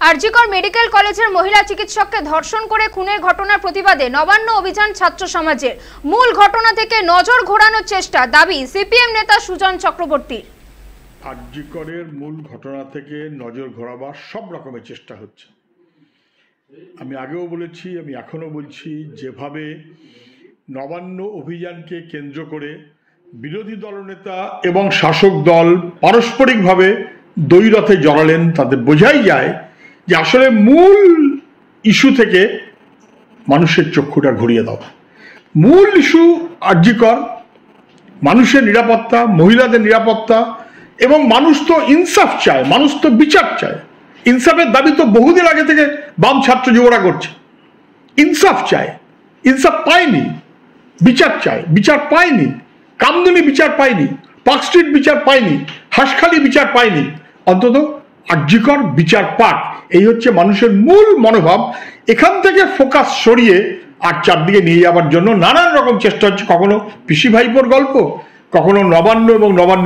RG Kar medical কলেজের মহিলা চিকিৎসককে ধর্ষণ করে খুনের ঘটনার প্রতিবাদে নবান্ন অভিযান ছাত্র সমাজের। মূল ঘটনা থেকে নজর ঘোরানোর চেষ্টা, দাবি সিপিএম নেতা সুজন চক্রবর্তীর। আরজিকরের মূল ঘটনা থেকে নজর ঘোরাবার সব রকমের চেষ্টা হচ্ছে। আমি আগেও বলেছি, আমি এখনও বলছি, যেভাবে নবান্ন অভিযানকে কেন্দ্র করে বিরোধী দলনেতা এবং শাসক দল পারস্পরিকভাবে দ্বৈরথে জড়ালেন, তাদের বোঝাই যায় যে আসলে মূল ইস্যু থেকে মানুষের চক্ষুটা ঘুরিয়ে দেওয়া। মূল ইস্যু আরজিকর, মানুষের নিরাপত্তা, মহিলাদের নিরাপত্তা, এবং মানুষ তো ইনসাফ চায়, মানুষ তো বিচার চায়। ইনসাফের দাবি তো বহুদিন আগে থেকে বাম ছাত্র যুবরা করছে। ইনসাফ চায়, ইনসাফ পায়নি, বিচার চায়, বিচার পায়নি। কামদুনি বিচার পায়নি, পার্ক স্ট্রিট বিচার পায়নি, হাঁসখালি বিচার পায়নি, অন্তত আরজিকর বিচার পাক। এই হচ্ছে মানুষের মূল মনোভাব। এখান থেকে ফোকাস সরিয়ে আর চারদিকে নিয়ে যাওয়ার জন্য নানান রকম চেষ্টা হচ্ছে। কখনো পিসি ভাইপোর গল্প, কখনো নবান্ন এবং নবান্ন